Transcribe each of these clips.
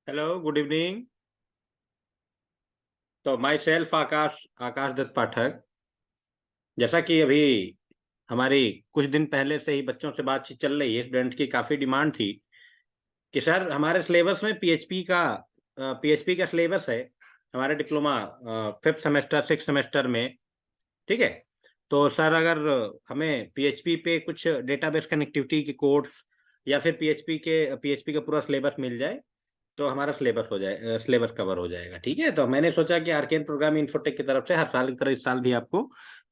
Hello, good evening. तो my self Akash Akash Dutt पाठक। जैसा कि अभी हमारी कुछ दिन पहले से ही बच्चों से बातचीत चल रही है, स्टूडेंट की काफ़ी डिमांड थी कि सर हमारे सिलेबस में पीएचपी का सिलेबस है हमारे diploma 5th semester 6th semester में। ठीक है। तो सर अगर हमें पीएचपी पे कुछ डेटाबेस कनेक्टिविटी के कोड्स या फिर पीएचपी का पूरा सिलेबस मिल जाए तो हमारा सिलेबस कवर हो जाएगा। ठीक है। तो मैंने सोचा कि आर्केन प्रोग्राम इन्फोटेक की तरफ से हर साल की तरह इस साल भी आपको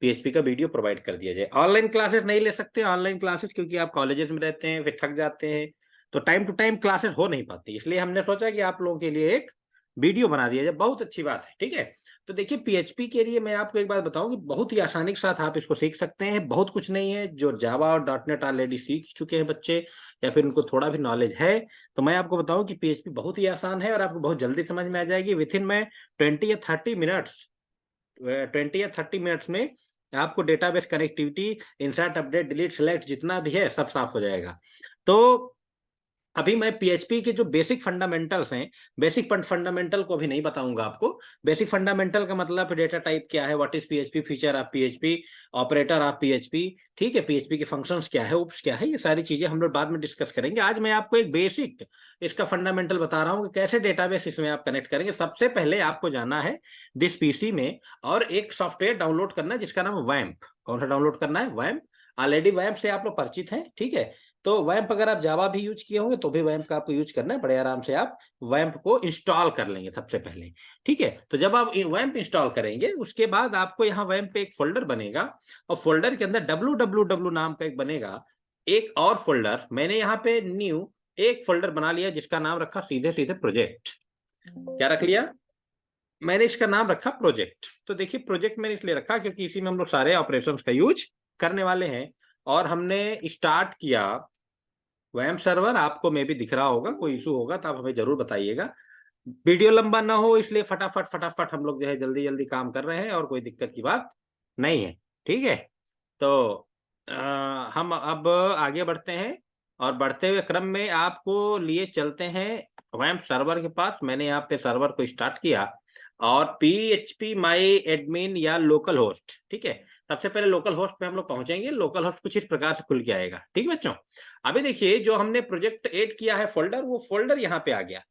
पीएचपी का वीडियो प्रोवाइड कर दिया जाए। ऑनलाइन क्लासेस नहीं ले सकते, ऑनलाइन क्लासेस क्योंकि आप कॉलेजेस में रहते हैं, फिर थक जाते हैं, तो टाइम टू टाइम क्लासेस हो नहीं पाती, इसलिए हमने सोचा कि आप लोगों के लिए एक वीडियो बना दिया जाए। बहुत अच्छी बात है। ठीक है। तो देखिए, पीएचपी के लिए मैं आपको एक बात बताऊं कि बहुत ही आसानी के साथ आप इसको सीख सकते हैं। बहुत कुछ नहीं है, जो जावा और डॉटनेट ऑलरेडी सीख चुके हैं बच्चे या फिर उनको थोड़ा भी नॉलेज है, तो मैं आपको बताऊं कि पीएचपी बहुत ही आसान है और आपको बहुत जल्दी समझ में आ जाएगी। विथ इन में 20 या 30 मिनट्स में आपको database connectivity, insert, update, delete, select जितना भी है सब साफ हो जाएगा। तो अभी मैं पीएचपी के जो बेसिक फंडामेंटल्स हैं, बेसिक फंडामेंटल को अभी नहीं बताऊंगा आपको। बेसिक फंडामेंटल का मतलब डेटा टाइप क्या है, what is PHP, feature of PHP, operator of PHP, ठीक है, पीएचपी के फंक्शंस क्या है, उप्स क्या है, ये सारी चीजें हम लोग बाद में डिस्कस करेंगे। आज मैं आपको एक बेसिक इसका फंडामेंटल बता रहा हूँ कि कैसे डेटाबेस इसमें आप कनेक्ट करेंगे। सबसे पहले आपको जाना है दिस पीसी में और एक सॉफ्टवेयर डाउनलोड करना है जिसका नाम वैम्प। कौन सा डाउनलोड करना है? वैम्प। ऑलरेडी वैम्प से आप लोग परिचित हैं। ठीक है। तो वैम्प अगर आप जावा भी यूज किए होंगे तो भी वैम्प का आपको यूज करना है। बड़े आराम से आप वैम्प को इंस्टॉल कर लेंगे सबसे पहले। ठीक है। तो जब आप वैम्प इंस्टॉल करेंगे उसके बाद आपको यहाँ वैम्प पे एक फोल्डर बनेगा और फोल्डर के अंदर www नाम का एक बनेगा। एक और फोल्डर मैंने यहाँ पे न्यू एक फोल्डर बना लिया जिसका नाम रखा सीधे सीधे प्रोजेक्ट। क्या रख लिया? मैंने इसका नाम रखा प्रोजेक्ट। तो देखिए, प्रोजेक्ट मैंने इसलिए रखा क्योंकि इसी में हम लोग सारे ऑपरेशन का यूज करने वाले हैं। और हमने स्टार्ट किया वैम्प सर्वर। आपको मे भी दिख रहा होगा, कोई इशू होगा तो आप हमें जरूर बताइएगा। वीडियो लंबा ना हो इसलिए फटाफट फटाफट हम लोग जो है जल्दी जल्दी काम कर रहे हैं और कोई दिक्कत की बात नहीं है। ठीक है। तो हम अब आगे बढ़ते हैं और बढ़ते हुए क्रम में आपको लिए चलते हैं वैम्प सर्वर के पास। मैंने यहाँ पे सर्वर को स्टार्ट किया और पीएचपी माई एडमिन या लोकल होस्ट। ठीक है। सबसे पहले लोकल होस्ट पे हम लोग पहुंचेंगे। लोकल होस्ट कुछ इस प्रकार से खुल के आएगा। ठीक है बच्चों। अभी देखिए, जो हमने प्रोजेक्ट ऐड किया है फोल्डर, वो फोल्डर यहाँ पे आ गया।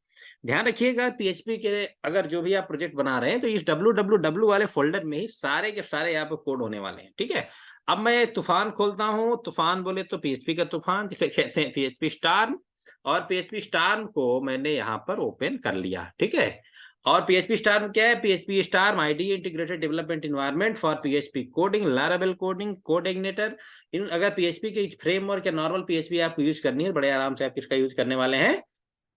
ध्यान रखिएगा, पीएचपी के अगर जो भी आप प्रोजेक्ट बना रहे हैं तो इस www वाले फोल्डर में ही सारे के सारे यहाँ पे कोड होने वाले हैं। ठीक है। अब मैं तूफान खोलता हूँ। तूफान बोले तो पीएचपी का तूफान जिसे कहते हैं पीएचपी स्टार्म। और पीएचपी स्टार्म को मैंने यहाँ पर ओपन कर लिया। ठीक है। और पीएचपी स्टार्म क्या है? PHP Storm IDE integrated development environment for PHP coding, Laravel coding, CodeIgniter. इन अगर पीएचपी के फ्रेमवर्क या नॉर्मल पीएचपी आपको यूज करनी है, बड़े आराम से आप किसका यूज करने वाले हैं?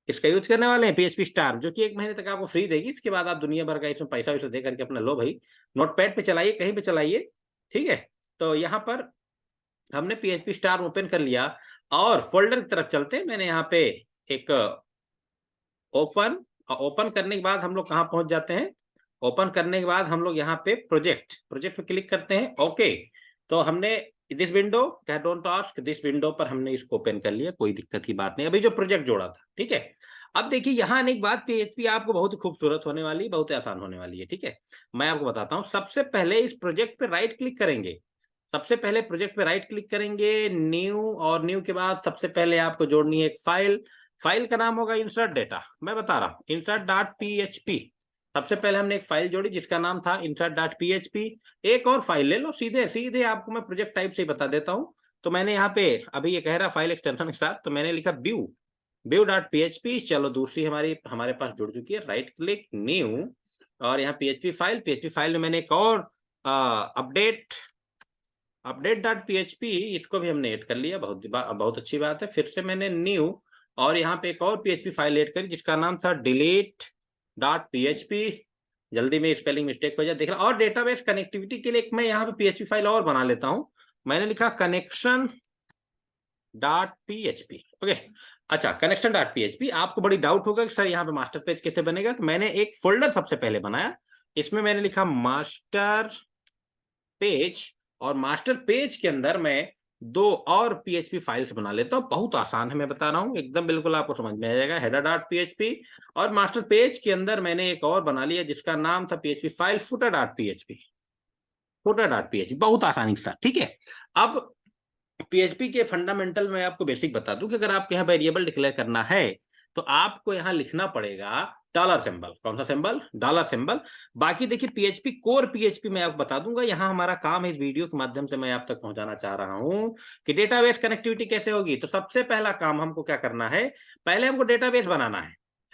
इसका यूज करने वाले हैं पीएचपी स्टार, जो कि 1 महीने तक आपको फ्री देगी। इसके बाद आप दुनिया भर का इसमें पैसा वैसा दे करके अपना लो भाई, नोटपैड पे चलाइए, कहीं पे चलाइए। ठीक है। तो यहाँ पर हमने पीएचपी स्टार ओपन कर लिया और फोल्डर की तरफ चलते हैं। मैंने यहाँ पे एक ओपन ओपन करने के बाद हम लोग कहाँ पहुंच जाते हैं? ओपन करने के बाद हम लोग यहाँ पे प्रोजेक्ट पे क्लिक करते हैं। ओके। तो हमने this window don't task this window पर हमने इसको ओपन कर लिया। कोई दिक्कत की बात नहीं, अभी जो प्रोजेक्ट जोड़ा था। ठीक है। अब देखिए, यहाँ आने के बाद पीएचपी आपको बहुत ही खूबसूरत होने वाली है, बहुत ही आसान होने वाली है। ठीक है। मैं आपको बताता हूँ। सबसे पहले इस प्रोजेक्ट पे राइट क्लिक करेंगे। सबसे पहले प्रोजेक्ट पे राइट क्लिक करेंगे, न्यू, और न्यू के बाद सबसे पहले आपको जोड़नी है एक फाइल। फाइल का नाम होगा इंसर्ट डेटा। मैं बता रहा हूँ इंसर्ट डॉट पीएचपी। सबसे पहले हमने एक फाइल जोड़ी जिसका नाम था इंसर्ट डॉट पीएचपी। एक और फाइल ले लो, सीधे सीधे आपको मैं प्रोजेक्ट टाइप से ही बता देता हूँ। तो मैंने यहाँ पे अभी ये कह रहा फाइल एक्सटेंशन के साथ, तो मैंने लिखा व्यू डॉट पीएचपी। चलो, दूसरी हमारे पास जुड़ चुकी है। राइट क्लिक, न्यू, और यहाँ पीएचपी फाइल में मैंने एक और अपडेट डॉट पीएचपी, इसको भी हमने ऐड कर लिया। बहुत अच्छी बात है। फिर से मैंने न्यू और यहाँ पे एक और पीएचपी फाइल ऐड करी जिसका नाम था डिलीट डॉट पीएचपी। जल्दी में स्पेलिंग मिस्टेक हो जाए, देख रहा। और डेटाबेस कनेक्टिविटी के लिए मैं यहाँ पे पीएचपी फाइल और बना लेता हूँ। मैंने लिखा कनेक्शन डॉट पीएचपी। ओके। अच्छा, कनेक्शन डॉट पीएचपी। आपको बड़ी डाउट होगा कि सर यहाँ पे मास्टर पेज कैसे बनेगा, तो मैंने एक फोल्डर सबसे पहले बनाया। इसमें मैंने लिखा मास्टर पेज, और मास्टर पेज के अंदर मैं दो और पीएचपी फाइल्स बना लेता हूँ। बहुत आसान है, मैं बता रहा हूँ, एकदम बिल्कुल आपको समझ में आ जाएगा। हेडर डॉट पीएचपी और मास्टर पेज के अंदर मैंने एक और बना लिया जिसका नाम था PHP file footer dot PHP. Footer dot PHP बहुत आसानी से, ठीक है। अब पीएचपी के फंडामेंटल में आपको बेसिक बता दूं कि अगर आपके यहाँ वेरिएबल डिक्लेयर करना है तो आपको यहाँ लिखना पड़ेगा डॉलर सिंबल। कौन सा सिंबल? Dollar symbol. बाकी देखिए पीएचपी कोर पीएचपी मैं आपको बता दूंगा। यहाँ हमारा काम है इस वीडियो के माध्यम से मैं आप तक पहुंचाना चाह रहा हूं कि डेटाबेस कनेक्टिविटी कैसे होगी। तो सबसे पहला काम हमको क्या करना है, पहले हमको डेटाबेस बनाना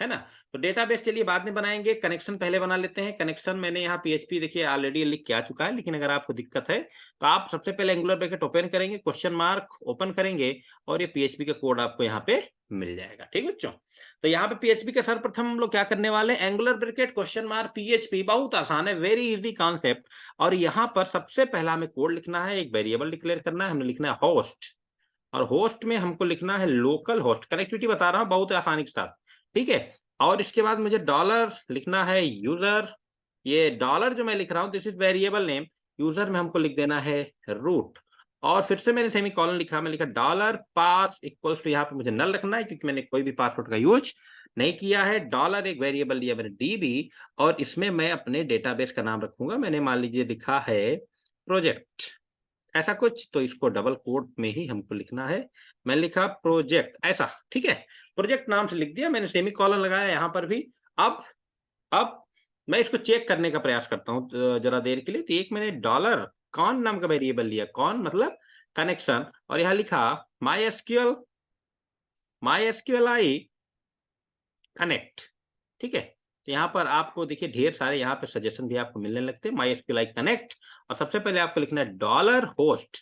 है ना। तो डेटाबेस चलिए बाद में बनाएंगे, कनेक्शन पहले बना लेते हैं। कनेक्शन मैंने यहाँ पीएचपी देखिए ऑलरेडी लिख के आ चुका है, लेकिन अगर आपको दिक्कत है तो आप सबसे पहले एंगुलर ब्रैकेट ओपन करेंगे, क्वेश्चन मार्क ओपन करेंगे और ये पीएचपी का कोड आपको यहाँ पे मिल जाएगा। ठीक बच्चों, तो यहाँ पे पीएचपी का सर्वप्रथम हम लोग क्या करने वाले हैं, angular bracket question mark PHP. बहुत आसान है, वेरी इजी कॉन्सेप्ट। और यहाँ पर सबसे पहला हमें कोड लिखना है, एक वेरिएबल डिक्लेयर करना है, हमने लिखना है होस्ट। और होस्ट में हमको लिखना है लोकल होस्ट। कनेक्टिविटी बता रहा हूँ बहुत आसानी के साथ, ठीक है। और इसके बाद मुझे डॉलर लिखना है यूजर। ये डॉलर जो मैं लिख रहा हूँ this is variable name. User में हमको लिख देना है रूट। और फिर से मैंने सेमी कॉलन लिखा, मैं लिखा डॉलर पास इक्वल्स टू, यहाँ पे मुझे नल रखना है क्योंकि मैंने कोई भी पासवर्ड का यूज नहीं किया है। डॉलर एक वेरिएबल लिया मैंने डीबी और इसमें मैं अपने डेटाबेस का नाम रखूंगा। मैंने मान लीजिए लिखा है प्रोजेक्ट, ऐसा कुछ। तो इसको डबल कोट में ही हमको लिखना है। मैं लिखा प्रोजेक्ट ऐसा, ठीक है। प्रोजेक्ट नाम से लिख दिया मैंने, सेमी कॉलन लगाया यहाँ पर भी। अब मैं इसको चेक करने का प्रयास करता हूँ जरा देर के लिए। तो एक मैंने डॉलर कॉन नाम का वेरिएबल लिया, कॉन मतलब कनेक्शन, और यहाँ लिखा माई एसक्यूएल आई कनेक्ट, ठीक है। तो यहाँ पर आपको देखिए ढेर सारे यहाँ पे सजेशन भी आपको मिलने लगते हैं। MySQL कनेक्ट, और सबसे पहले आपको लिखना है dollar host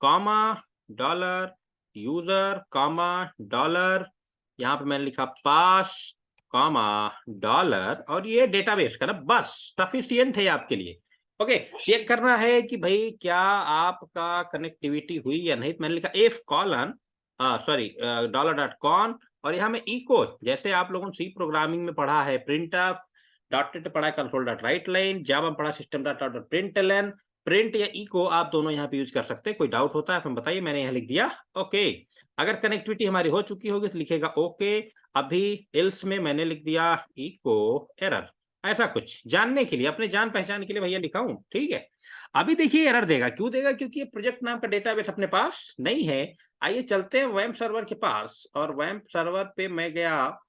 comma dollar user comma dollar, यहाँ पे मैंने लिखा पास कॉमा डॉलर, और ये डेटाबेस का ना बस सफिशियंट है आपके लिए। ओके, चेक करना है कि भाई क्या आपका कनेक्टिविटी हुई या नहीं। तो मैंने लिखा F colon sorry dollar dot cone, और यहाँ में इको, जैसे आप लोगों ने सी प्रोग्रामिंग में पढ़ा है प्रिंट ऑफ डॉट पढ़ा है, कंसोल डॉट राइट लाइन, जावा में पढ़ा system dot dot println. Print या इको आप दोनों यहाँ पे यूज कर सकते हैं। कोई डाउट होता है आप हमें बताइए। मैंने यहाँ लिख दिया ओके। अगर कनेक्टिविटी हमारी हो चुकी होगी तो लिखेगा ओके। अभी एल्स में मैंने लिख दिया इको एरर, ऐसा कुछ जानने के लिए, अपने जान पहचान के लिए भैया लिखा हूं, ठीक है। अभी देखिए एरर देगा, क्यों देगा, क्योंकि ये प्रोजेक्ट नाम का डेटाबेस अपने पास नहीं है। आइए चलते हैं वैम्प सर्वर के पास, और वैम्प सर्वर पे मैं गया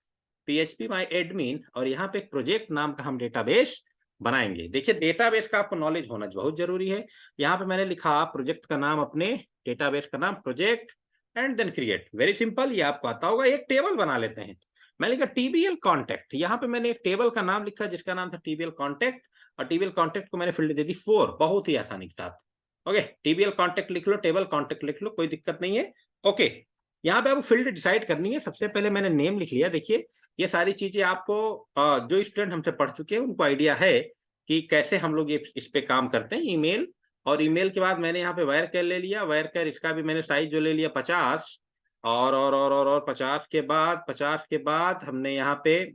PHP माई एडमिन, और यहाँ पे एक प्रोजेक्ट नाम का हम डेटाबेस बनाएंगे। देखिए डेटाबेस का आपको नॉलेज होना बहुत जरूरी है। यहाँ पे मैंने लिखा प्रोजेक्ट का नाम, अपने डेटाबेस का नाम project, and then create. Very simple, ये आपको आता होगा। एक टेबल बना लेते हैं। मैंने लिखा TBL कॉन्टेक्ट, यहाँ पे मैंने एक टेबल का नाम लिखा जिसका नाम था TBL कॉन्टेक्ट, और TBL कॉन्टेक्ट को मैंने फील्ड दे दी 4, बहुत ही आसानी के साथ। ओके, TBL कॉन्टेक्ट लिख लो, टेबल कॉन्टेक्ट लिख लो, कोई दिक्कत नहीं है। ओके, यहाँ पे आपको फील्ड डिसाइड करनी है। सबसे पहले मैंने नेम लिख लिया। देखिए ये सारी चीजें आपको जो स्टूडेंट हमसे पढ़ चुके हैं उनको आइडिया है कि कैसे हम लोग ये इस पे काम करते हैं। ईमेल, और ईमेल के बाद मैंने यहाँ पे वायरकैर ले लिया। वायरकैर इसका भी मैंने साइज जो ले लिया 50, और 50 के बाद हमने यहाँ पे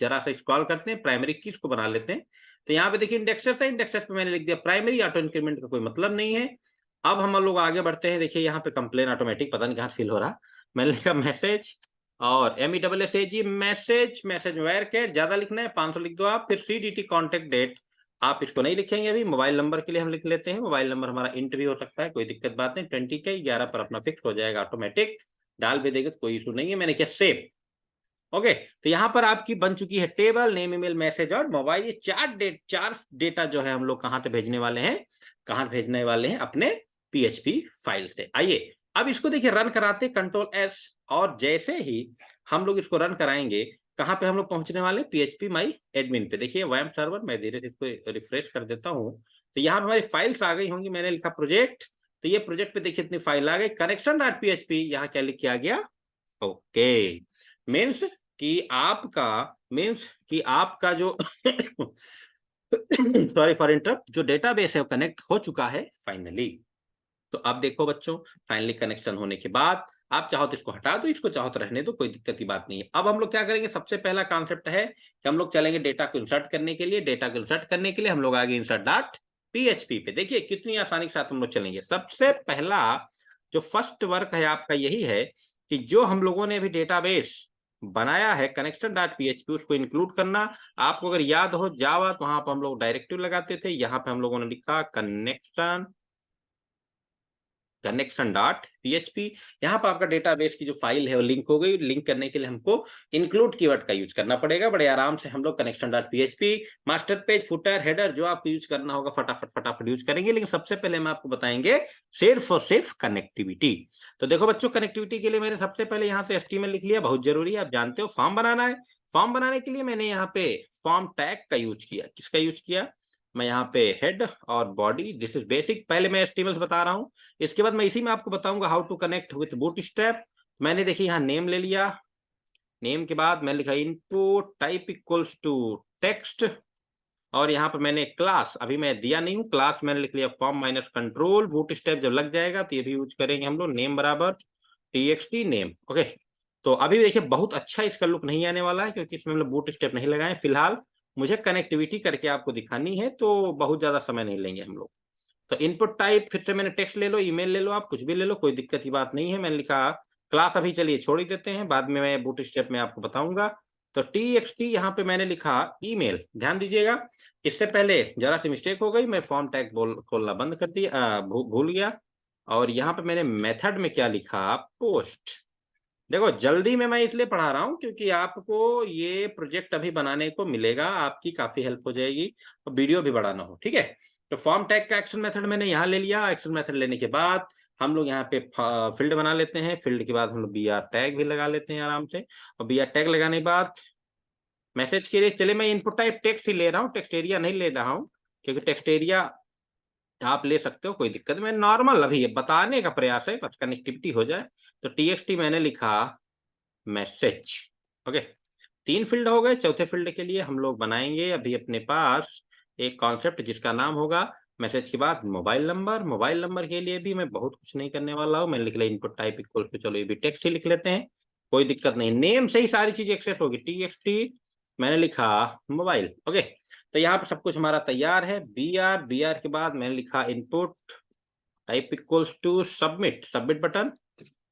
जरा सा स्क्रॉल करते हैं, प्राइमरी की इसको बना लेते हैं। तो यहाँ पे देखिए इंडेक्सेस है, इंडेक्सेस पे मैंने लिख दिया प्राइमरी। ऑटो इंक्रीमेंट का कोई मतलब नहीं है। अब हम लोग आगे बढ़ते हैं। देखिए यहाँ पे कंप्लेन ऑटोमेटिक पता नहीं कहाँ फिल हो रहा। मैंने लिखा मैसेज, और MESSAG मैसेज, मैसेज वायरकैर ज्यादा लिखना है 500 लिख दो आप। फिर CDT कॉन्टेक्ट डेट आप इसको नहीं लिखेंगे अभी। मोबाइल नंबर के लिए हम लिख लेते हैं, मोबाइल नंबर हमारा इंट भी हो सकता है, कोई दिक्कत बात नहीं। 20 के 11 पर अपना फिक्स हो जाएगा ऑटोमेटिक, डाल भी देंगे तो कोई इशू नहीं है। मैंने क्या सेव। ओके, तो यहाँ पर आपकी बन चुकी है टेबल, नेम, ईमेल, मैसेज और मोबाइल। ये चार डेटा जो है हम लोग कहाँ पे भेजने वाले हैं, कहाँ भेजने वाले हैं, अपने PHP फाइल से। आइए अब इसको देखिए रन कराते, कंट्रोल S, और जैसे ही हम लोग इसको रन कराएंगे कहाँ पे हम लोग पहुंचने वाले, PHP माई एडमिन पे। देखिए वैम्प सर्वर, मैं धीरे धीरे इसको रिफ्रेश कर देता हूँ। तो यहाँ पे हमारी फाइल्स आ गई होंगी। मैंने लिखा प्रोजेक्ट, तो ये प्रोजेक्ट पे देखिए इतनी फाइल आ गई। कनेक्शन डॉट PHP, यहाँ क्या लिख के आ गया ओके। मीन्स कि आपका जो सॉरी फॉर इंटरप्ट, जो डेटाबेस है वो कनेक्ट हो चुका है फाइनली। तो अब देखो बच्चों, फाइनली कनेक्शन होने के बाद आप चाहो तो इसको हटा दो, इसको चाहो तो रहने दो, कोई दिक्कत की बात नहीं है। अब हम लोग क्या करेंगे, सबसे पहला कॉन्सेप्ट है कि हम लोग चलेंगे डेटा को इंसर्ट करने के लिए। डेटा को इंसर्ट करने के लिए हम लोग आगे इंसर्ट डॉट PHP पे। देखिए कितनी आसानी के साथ हम लोग चलेंगे। सबसे पहला जो फर्स्ट वर्क है आपका यही है कि जो हम लोगों ने अभी डेटाबेस बनाया है कनेक्शन डॉट पीएचपी, उसको इंक्लूड करना। आपको अगर याद हो जावा तो वहां पर हम लोग डायरेक्टिव लगाते थे, यहाँ पे हम लोगों ने लिखा कनेक्शन डॉट पीएचपी। यहाँ पर आपका डेटाबेस की जो फाइल है वो लिंक हो गई। लिंक करने के लिए हमको इंक्लूड कीवर्ड का यूज करना पड़ेगा। बड़े आराम से हम लोग connection dot PHP master page, footer, header जो आपको यूज करना होगा फटाफट फटाफट यूज करेंगे। लेकिन सबसे पहले हम आपको बताएंगे सिर्फ और सिर्फ कनेक्टिविटी। तो देखो बच्चों, कनेक्टिविटी के लिए मैंने सबसे पहले यहाँ से एचटीएमएल लिख लिया, बहुत जरूरी है, आप जानते हो। फॉर्म बनाना है, फॉर्म बनाने के लिए मैंने यहाँ पे फॉर्म टैग का यूज किया। किसका यूज किया? मैं यहाँ पे हेड और बॉडी, दिस इज बेसिक। पहले मैं एचटीएमएल बता रहा हूँ, इसके बाद मैं इसी में आपको बताऊंगा how to connect with Bootstrap. मैंने देखिए यहाँ नेम ले लिया, नेम के बाद मैंने लिखा input type equals to text, और यहाँ पर मैंने क्लास अभी मैं दिया नहीं हूँ, क्लास मैंने लिख लिया फॉर्म माइनस कंट्रोल। बूटस्ट्रैप जब लग जाएगा तो ये भी यूज करेंगे हम लोग, नेम बराबर txt नेम। ओके, तो अभी देखिए बहुत अच्छा इसका लुक नहीं आने वाला है क्योंकि इसमें हम लोग बूटस्ट्रैप नहीं लगाए फिलहाल। मुझे कनेक्टिविटी करके आपको दिखानी है तो बहुत ज्यादा समय नहीं लेंगे हम लोग। तो इनपुट टाइप फिर से मैंने टेक्स्ट ले लो, ईमेल ले लो, आप कुछ भी ले लो, कोई दिक्कत की बात नहीं है। मैंने लिखा क्लास, अभी चलिए छोड़ ही देते हैं, बाद में मैं बूटस्ट्रैप में आपको बताऊंगा। तो txt यहाँ पे मैंने लिखा ईमेल, ध्यान दीजिएगा। इससे पहले जरा सी मिस्टेक हो गई, मैं फॉर्म टैग खोलना बंद कर दिया, भूल गया। और यहाँ पे मैंने मेथड में क्या लिखा? पोस्ट। देखो जल्दी में मैं इसलिए पढ़ा रहा हूँ क्योंकि आपको ये प्रोजेक्ट अभी बनाने को मिलेगा, आपकी काफी हेल्प हो जाएगी और वीडियो भी बढ़ाना हो, ठीक है। तो फॉर्म टैग का एक्शन मेथड मैंने यहाँ ले लिया। एक्शन मेथड लेने के बाद हम लोग यहाँ पे फील्ड बना लेते हैं। फील्ड के बाद हम लोग बी आर टैग भी लगा लेते हैं आराम से। और बी आर टैग लगाने के बाद मैसेज के लिए चले, मैं इनपुट टाइप टेक्स्ट ही ले रहा हूँ, टेक्स्ट एरिया नहीं ले रहा हूँ क्योंकि टेक्स्ट एरिया आप ले सकते हो, कोई दिक्कत। मैं नॉर्मल अभी ये बताने का प्रयास है, बस कनेक्टिविटी हो जाए। तो txt मैंने लिखा मैसेज। ओके, 3 फील्ड हो गए। चौथे फील्ड के लिए हम लोग बनाएंगे अभी अपने पास एक कॉन्सेप्ट जिसका नाम होगा मैसेज के बाद मोबाइल नंबर। मोबाइल नंबर के लिए भी मैं बहुत कुछ नहीं करने वाला हूँ, मैंने लिख लिया इनपुट टाइप इक्वल टू, चलो ये भी टेक्स्ट ही लिख लेते हैं, कोई दिक्कत नहीं। नेम से ही सारी चीज एक्सेस होगी। txt मैंने लिखा मोबाइल। ओके, तो यहाँ पर सब कुछ हमारा तैयार है। बी आर के बाद मैंने लिखा input type equals to submit, submit button.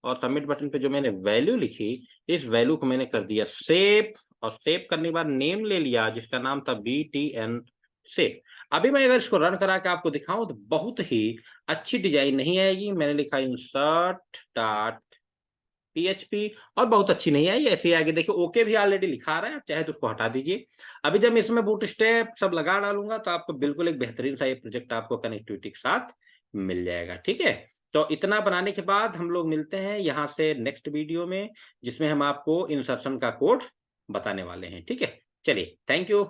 और सबमिट बटन पे जो मैंने वैल्यू लिखी, इस वैल्यू को मैंने कर दिया सेव। और सेव करने के बाद नेम ले लिया जिसका नाम था BTN सेव। अभी मैं अगर इसको रन करा के आपको दिखाऊं तो बहुत ही अच्छी डिजाइन नहीं आएगी। मैंने लिखा इंसर्ट डॉट PHP और बहुत अच्छी नहीं आई, ऐसे ही आगे देखिए ओके भी ऑलरेडी लिखा रहा है, आप चाहे तो उसको हटा दीजिए। अभी जब मैं इसमें बूटस्ट्रैप सब लगा डालूंगा तो आपको बिल्कुल एक बेहतरीन सा ये प्रोजेक्ट आपको कनेक्टिविटी के साथ मिल जाएगा, ठीक है। तो इतना बनाने के बाद हम लोग मिलते हैं यहाँ से नेक्स्ट वीडियो में, जिसमें हम आपको इंसर्शन का कोड बताने वाले हैं, ठीक है। चलिए, थैंक यू।